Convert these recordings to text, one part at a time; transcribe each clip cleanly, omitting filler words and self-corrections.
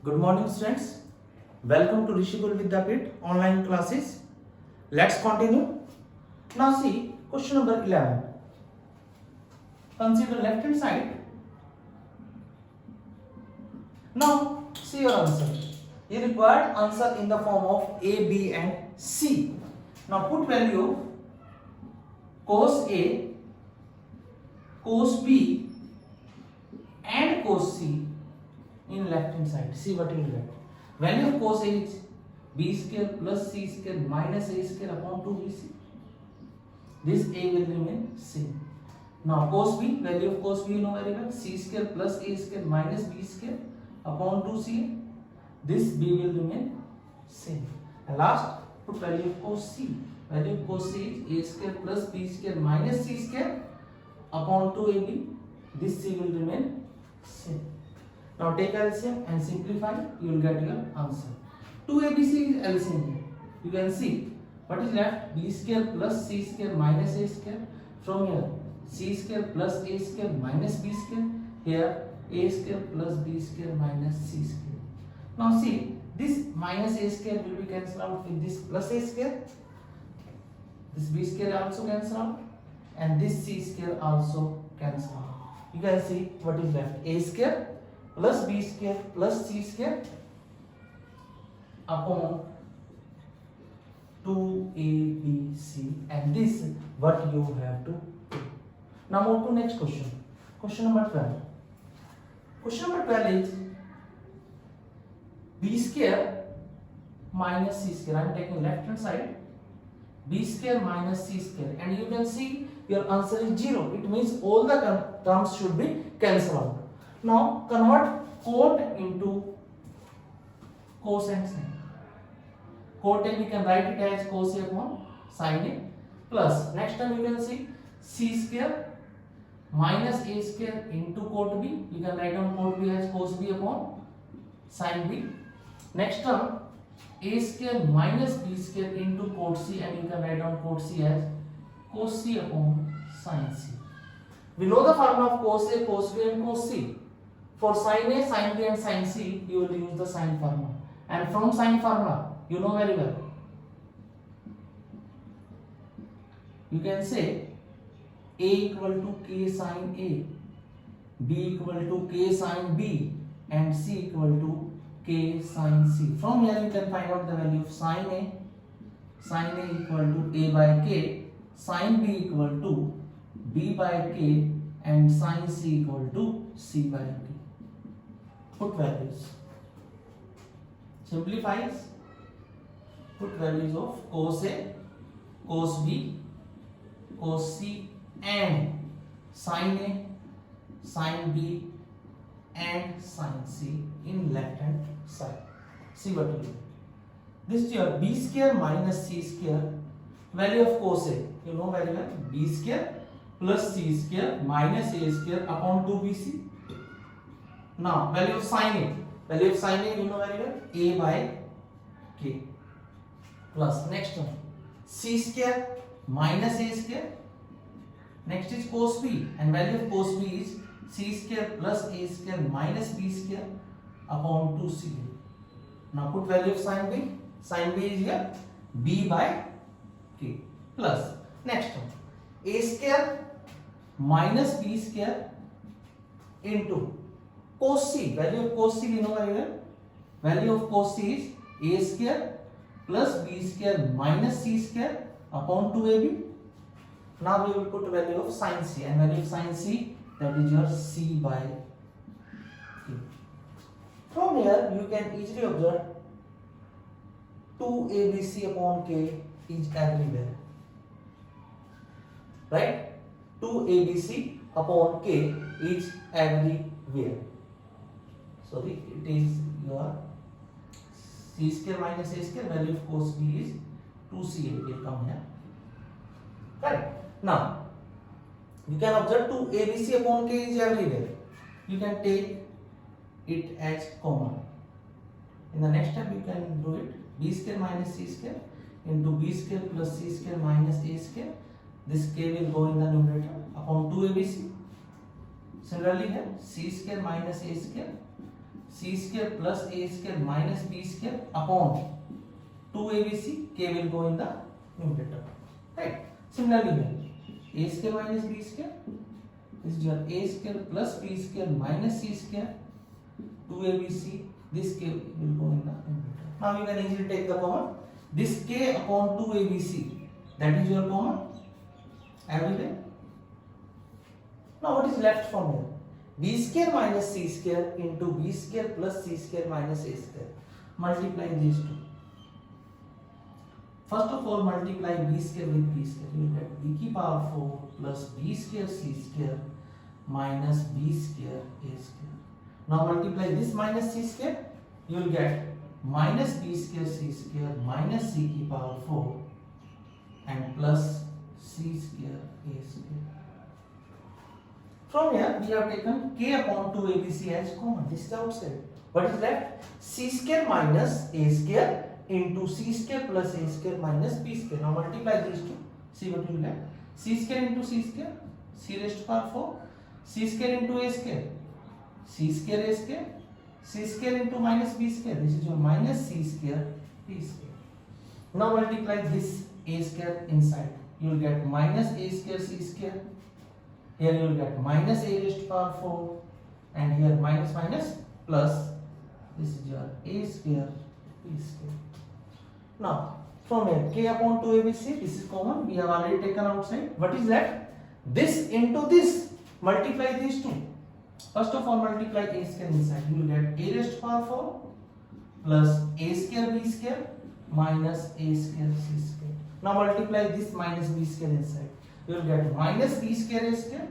Good morning, students. Welcome to Rishikul Vidyapit online classes. Let's continue. Now see question number 11. Consider left hand side. Now see your answer. You required answer in the form of A, B and C. Now put value cos A, cos B and cos C in left hand side. See what you will get. Value of cos A is B square plus C square minus A square upon 2BC. This A will remain same. Now cos B, value of cos B you know very well, C square plus A square minus B square upon 2CA. This B will remain same. And last, put value of cos C. Value of cos C is A square plus B square minus C square upon 2AB. This C will remain same. Now take LCM and simplify, you will get your answer. 2ABC is LCM here. You can see what is left, B square plus C square minus A square. From here C square plus A square minus B square. Here A square plus B square minus C square. Now see, this minus A square will be cancelled out with this plus A square. This B square also cancel out and this C square also cancel out. You can see what is left, A square plus B square plus C square upon 2ABC, and this is what you have to do. Now move to next question. Question number 12. Question number 12 is B square minus C square. I am taking left hand side. B square minus C square, and you can see your answer is 0. It means all the terms should be cancelled out. Now convert cot into cos and sin. Cot A we can write it as cos A upon sin A plus next time you can see C square minus A square into cot B. You can write down cot B as cos B upon sin B. Next term A square minus B square into cot C, and you can write down cot C as cos C upon sin C. We know the formula of cos A, cos B and cos C. For sin A, sin B and sin C, you will use the sin formula. And from sin formula, you know very well. You can say A equal to K sin A, B equal to K sin B, and C equal to K sin C. From here you can find out the value of sin A. Sin A equal to A by K, sin B equal to B by K, and sin C equal to C by K. Put values. Simplifies. Put values of cos A, cos B, cos C, and sin A, sin B, and sin C in left hand side. See what you do. This is your B square minus C square. Value of cos A, you know very well, B square plus C square minus A square upon 2BC. Now value of sin A. Value of sin A you know very well, A by K plus next one C square minus A square. Next is cos B, and value of cos B is C square plus A square minus B square upon 2CA. Now put value of sin B. Sin B is here B by K plus next one A square minus B square into cos C. Value of cos C you know very well. Value of cos C is A square plus B square minus C square upon 2AB. Now we will put value of sin C, and value of sin C, that is your C by K. From here you can easily observe 2ABC upon K is everywhere. Right? 2ABC upon K is everywhere. Sorry, it is your C square minus A square. Value of cos B is 2CA. It will come here. Correct. Now you can observe 2ABC upon K is everywhere. You can take it as common. In the next step you can do it. B square minus C square into B square plus C square minus A square. This K will go in the numerator upon 2ABC. Similarly here C square minus A square c square plus a square minus b square upon 2abc. K will go in the numerator, right? Similarly here, a square minus b square, this is your a square plus b square minus c square 2abc. This k will go in the numerator. Now you can easily take the common. This k upon 2abc, that is your common everywhere. Now what is left from here? B square minus c square into b square plus c square minus a square. Multiply these two. First of all, multiply b square with b square. You will get b की power 4 plus b square c square minus b square a square. Now multiply this minus c square. You will get minus b square c square minus c की power 4 and plus c square a square. From here we have taken k upon 2abc as common. This is outside. What is left? C square minus a square into c square plus a square minus b square. Now multiply these two. See what you will get. C square into c square, c raised to power 4. C square into a square, c square a square. C square into minus b square. This is your minus c square b square. Now multiply this a square inside. You will get minus a square c square. Here you will get minus a raised to power 4 and here minus minus plus. This is your a square b square. Now from here k upon 2abc, this is common. We have already taken outside. What is left? This into this. Multiply these two. First of all, multiply a square inside. You will get a raised to power 4 plus a square b square minus a square c square. Now multiply this minus b square inside. You will get minus b square a square.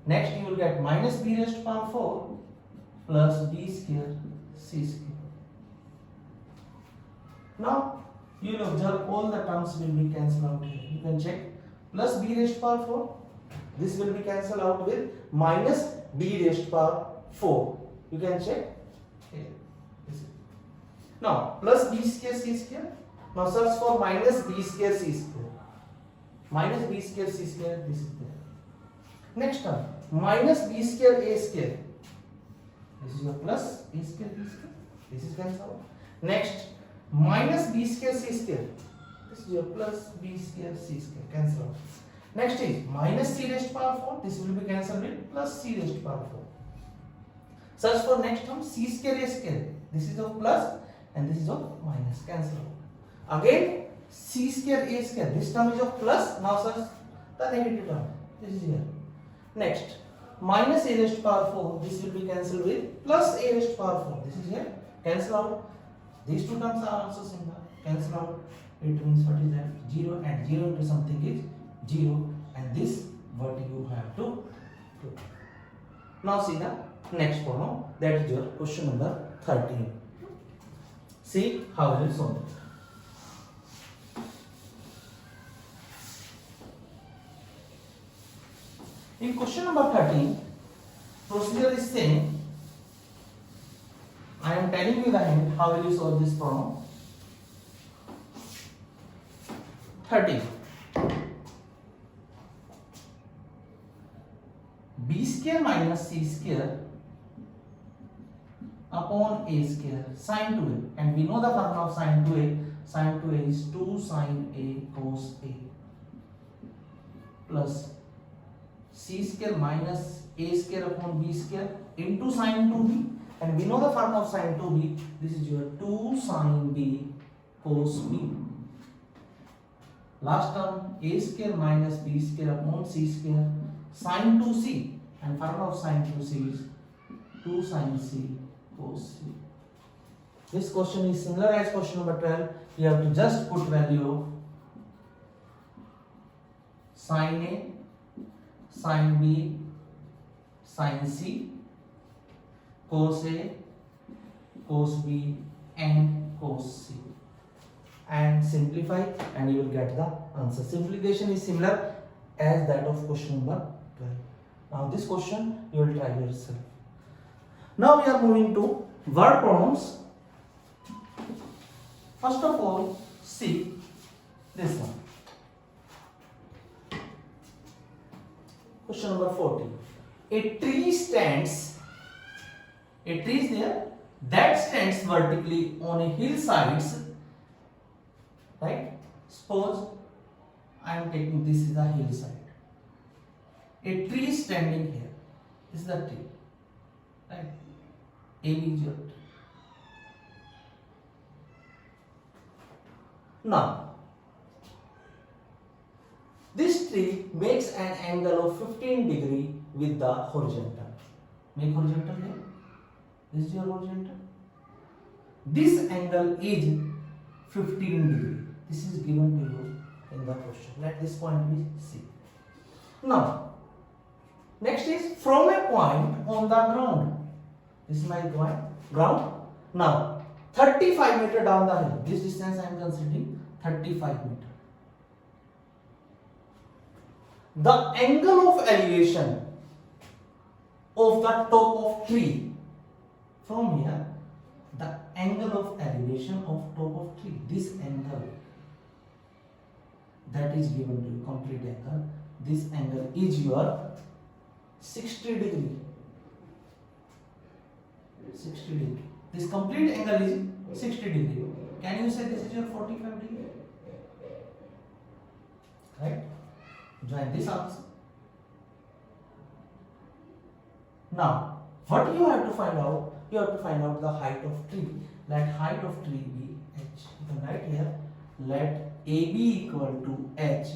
Next you will get minus b raised to power 4 plus b square c square. Now you will observe all the terms will be cancelled out here. You can check. Plus b raised to power 4. This will be cancelled out with minus b raised to power 4. You can check here. Now plus b square c square. Now search for minus b square c square. Minus b square c square. This is there. Next term, minus b square a square. This is your plus a square b square. This is cancelled out. Next, minus b square c square. This is your plus b square c square. Cancel out. Next is minus c raised to power 4. This will be cancelled with plus c raised to power 4. Search for next term, c square a square. This is of plus and this is of minus. Cancel out. Again, c square a square. This term is of plus. Now search the negative term. This is here. Next, minus a raised to power 4. This will be cancelled with plus a raised to power 4. This is here. Cancel out. These two terms are also similar. Cancel out. It means what is that? 0 and 0 into something is 0 and this what you have to do. Now see the next problem, that is your question number 13. See how it is solved. In question number 13, procedure is same. I am telling you the hint how will you solve this problem. 13. B square minus c square upon a square sin 2a, and we know the formula of sin 2a. Sin 2a is 2 sin a cos a plus c square minus a square upon b square into sin 2b, and we know the formula of sin 2b. This is your 2 sin b cos b. Last term a square minus b square upon c square sin 2c, and formula of sin 2c is 2 sin c cos c. This question is similar as question number 12. You have to just put value of sin a, sin b, sin c, cos a, cos b and cos c, and simplify and you will get the answer. Simplification is similar as that of question number 12. Now this question you will try yourself. Now we are moving to word problems. First of all, see this one. Question number 14. A tree stands A tree is there that stands vertically on a hillsides, right? Suppose I am taking this is a hillside. A tree is standing here. This is the tree, right? A is your tree. Now, this tree makes an angle of 15 degree with the horizontal. Make horizontal here. This is your horizontal. This angle is 15 degree. This is given to you in the question. Let this point be C. Now, next is from a point on the ground. This is my point, ground. Now, 35 meter down the hill. This distance I am considering 35 meter. The angle of elevation of the top of tree from here, the angle of elevation of top of tree, this angle that is given to you, complete angle, this angle is your 60 degree. 60 degree. This complete angle is 60 degree. Can you say this is your 45 degree? Right? Join this also. Now, what you have to find out? You have to find out the height of tree. Let height of tree be h. You can write here. Let AB equal to h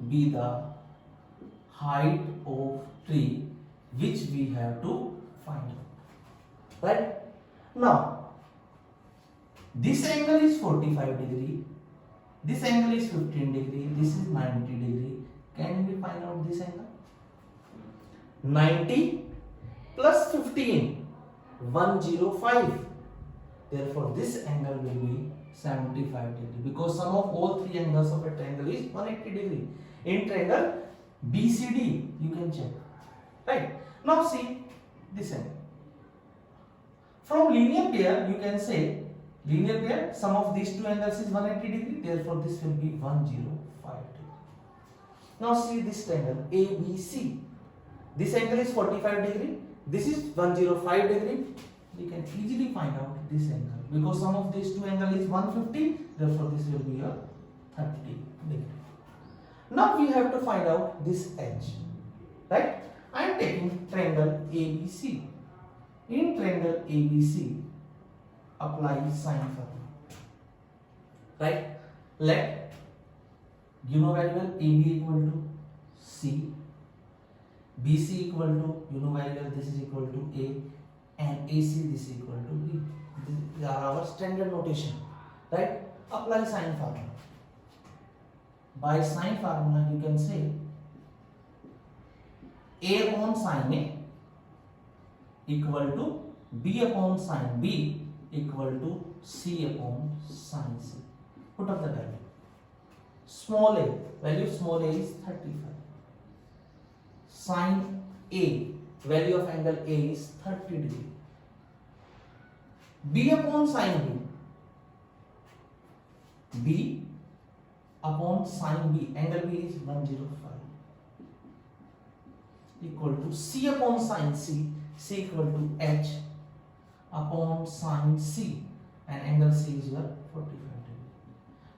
be the height of tree which we have to find out. Right? Now, this angle is 45 degree. This angle is 15 degree. This is 90 degree. Can we find out this angle? 90 plus 15, 105. Therefore, this angle will be 75 degree because sum of all three angles of a triangle is 180 degree. In triangle BCD, you can check. Right? Now see this angle. From linear pair, you can say linear pair, sum of these two angles is 180 degree. Therefore, this will be 105 degree. Now see this triangle ABC. This angle is 45 degree. This is 105 degree. We can easily find out this angle because sum of these two angles is 150. Therefore, this will be a 30 degree. Now we have to find out this edge. Right? I am taking triangle ABC. In triangle ABC, apply sine formula. Right? Let you know very well AB equal to C, BC equal to, you know very well, this is equal to A, and AC this is equal to B. These are our standard notation. Right? Apply sine formula. By sine formula, you can say A upon sine A equal to B upon sine B equal to C upon sine C. Put up the value. Small a, value of small a is 35. Sine A, value of angle A is 30 degree. B upon sine B, B upon sine B, angle B is 105 equal to C upon sine C, C equal to H upon sine C, and angle C is your 45 degree.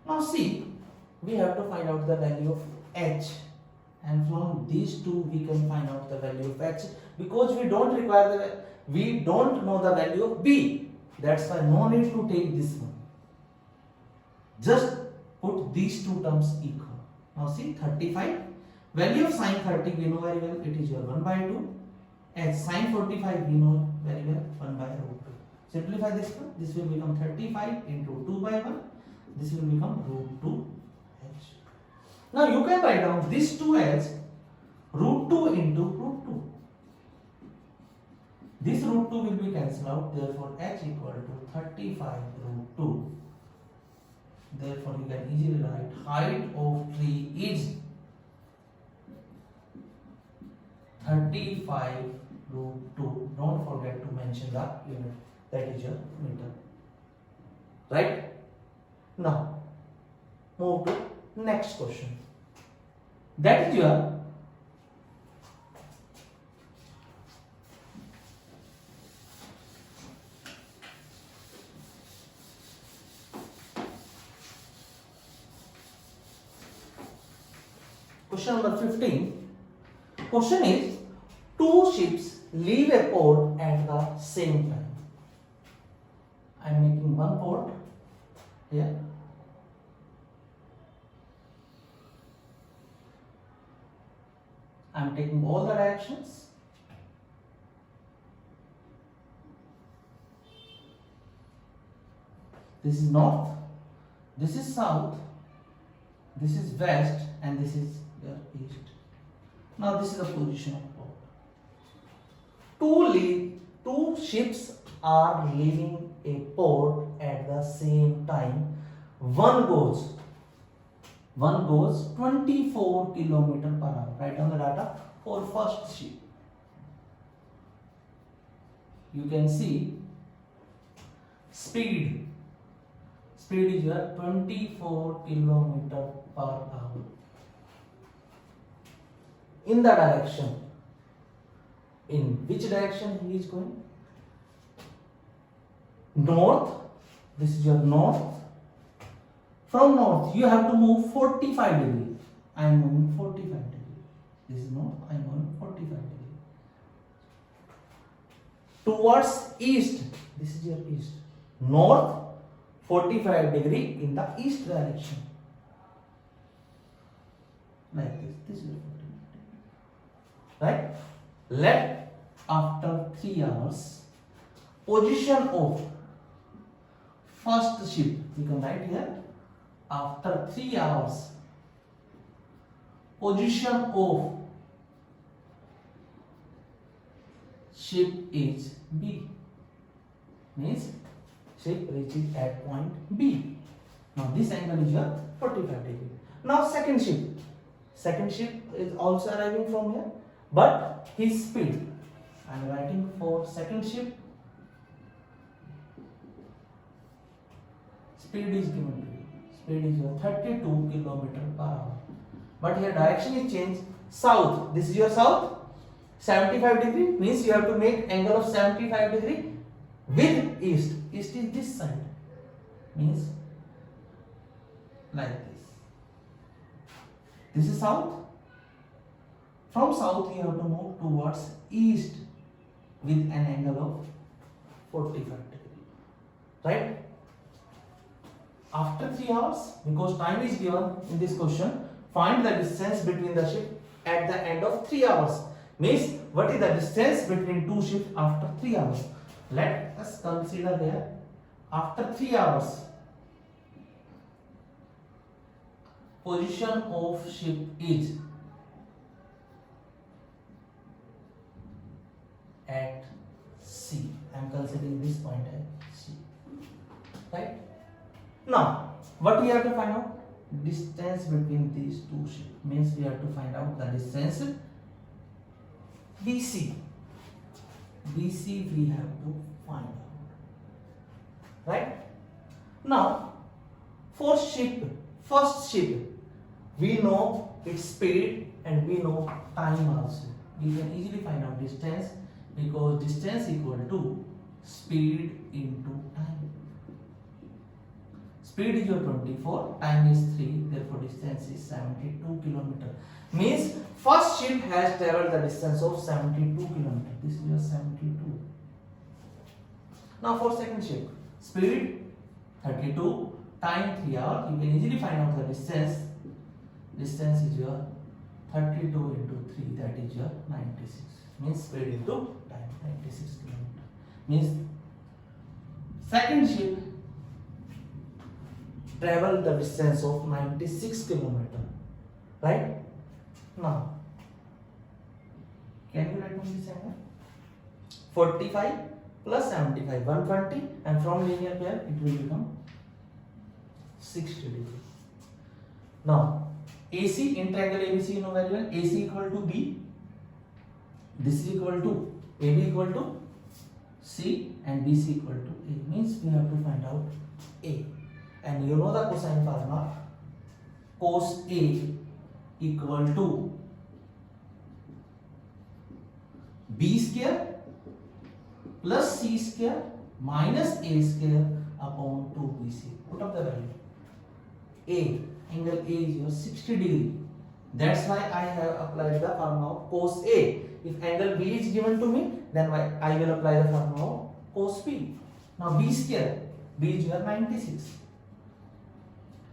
Now see, we have to find out the value of H, and from these two we can find out the value of H because we don't know the value of B. That's why no need to take this one. Just put these two terms equal. Now see 35, value of sine 30 we know very well, it is your 1 by 2, and sine 45 we know very well, 1 by root 2. Simplify this one, this will become 35 into 2 by 1, this will become root 2 h. Now you can write down this 2 as root 2 into root 2. This root 2 will be cancelled out, therefore h equal to 35 root 2. Therefore you can easily write height of tree is 35 root 2. Don't forget to mention the unit, that is your meter. Right? Now move to next question. That is your Question number 15. Question is, two ships leave a port at the same time. I am making one port here. I am taking all the directions. This is north, this is south, this is west, and this is your east. Now this is the position of port. Two ships are leaving a port at the same time. One goes 24 km per hour. Write down the data for first ship. You can see speed is your 24 km per hour. In the direction, in which direction he is going? North. This is your north. From north you have to move 45 degrees. I am moving 45 degrees. This is north, I am moving 45 degrees. Towards east, this is your east. North 45 degree in the east direction. Like this. This is your 45 degree. Right? Let after 3 hours, position of first ship, you can write here, after 3 hours, position of ship is B. Means ship reaches at point B. Now this angle is your 45 degree. Now second ship is also arriving from here, but his speed, I am writing for second ship, speed is given to you. Speed is your 32 km per hour. But here direction is changed. South, this is your south, 75 degree, means you have to make angle of 75 degree with east. East is this side, means like this. This is south. From south you have to move towards east with an angle of 45 degree. Right? After 3 hours, because time is given in this question, find the distance between the ship at the end of 3 hours. Means what is the distance between two ships after 3 hours? Let us consider here, after 3 hours, position of ship is at C. I am considering this point as C. Right? Now, what we have to find out? Distance between these two ships. Means we have to find out the distance BC. BC we have to find out. Right? Now, first ship, we know its speed and we know time also. We can easily find out distance, because distance equal to speed into time. Speed is your 24, time is 3, therefore distance is 72 km. Means first ship has traveled the distance of 72 km. This is your 72. Now for second ship, speed 32, time 3 hours. You can easily find out the distance. Distance is your 32 into 3, that is your 96. Means speed into time, 96 km. Means second ship travel the distance of 96 km. Right? Now, can you write down this angle? 45 plus 75, 120, and from linear pair it will become 60 degrees. Now, AC in triangle ABC, you know very well. AC equal to B. This is equal to AB equal to C, and BC equal to A. Means we have to find out A. And you know the cosine formula, cos A equal to B square plus C square minus A square upon 2BC. Put up the value. A, angle A is your 60 degree. That's why I have applied the formula of cos A. If angle B is given to me, then I will apply the formula of cos B. Now B square, B is your 96.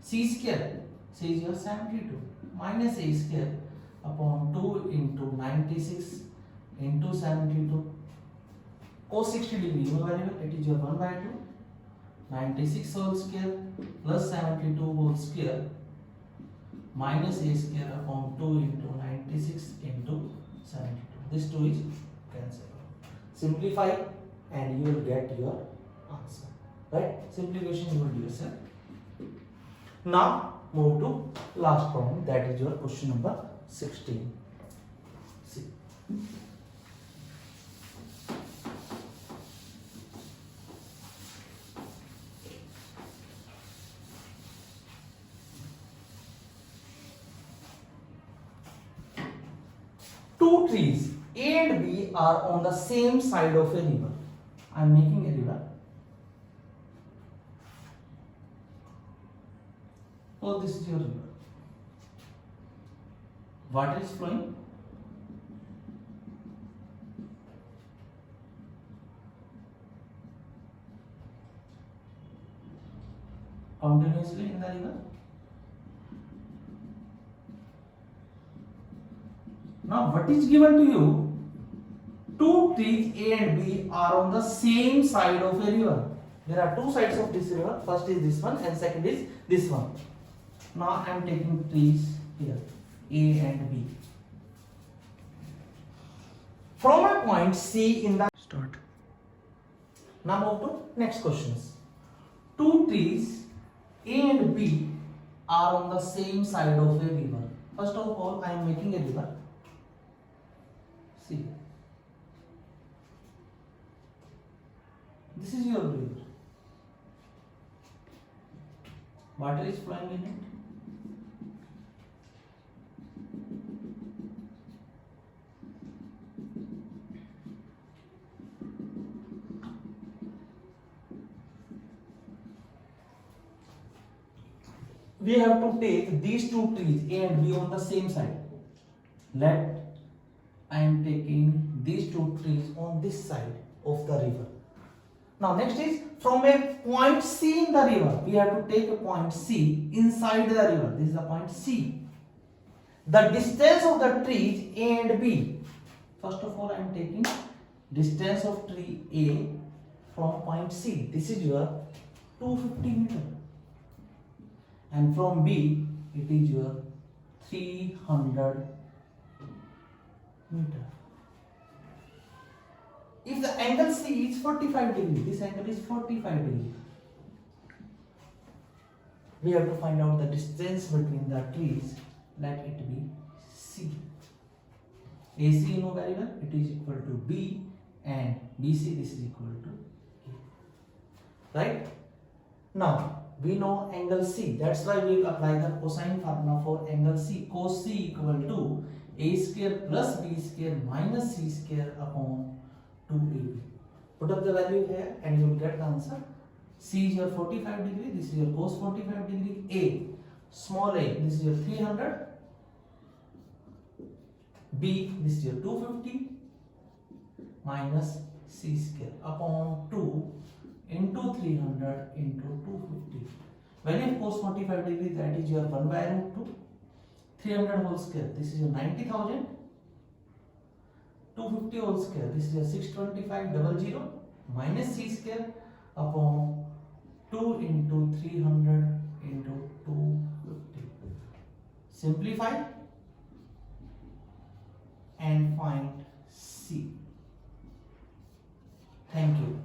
C square, C is your 72. Minus A square upon 2 into 96 into 72. Cos 60 degree, you know very well, it is your 1 by 2. 96 whole square plus 72 whole square minus A square upon 2 into 96 into 72. This 2 is cancelled. Simplify and you will get your answer. Right? Simplification you will do yourself. Now move to last problem, that is your question number 16. See. Two trees A and B are on the same side of a river. I am making a river. Oh, this is your river. Water is flowing. Continuously in the river. Now, what is given to you? Two trees A and B are on the same side of a river. There are two sides of this river. First is this one and second is this one. Now, I am taking trees here, A and B. From a point C in the start. Now, move to next questions. Two trees A and B are on the same side of a river. First of all, I am making a river. See, this is your river. Water is flowing in it. We have to take these two trees A and B on the same side. Let I am taking these two trees on this side of the river. Now next is from a point C in the river. We have to take a point C inside the river. This is the point C. The distance of the trees A and B. First of all, I am taking distance of tree A from point C. This is your 250 meter. And from B, it is your 300 meter. If the angle C is 45 degree, this angle is 45 degree. We have to find out the distance between the trees. Let it be C. AC you know very well, it is equal to B, and BC this is equal to A. Right? Now, we know angle C. That's why we will apply the cosine formula for angle C. Cos C equal to A square plus B square minus C square upon 2AB. Put up the value here and you will get the answer. C is your 45 degree. This is your cos 45 degree. A, small a, this is your 300. B, this is your 250 minus C square upon 2 into 300 into 250. When you cos 45 degree, that is your 1 by root 2. 300 whole square, this is your 90,000. 250 whole square, this is your 625,000 minus C square upon 2 into 300 into 250. Simplify and find C. Thank you.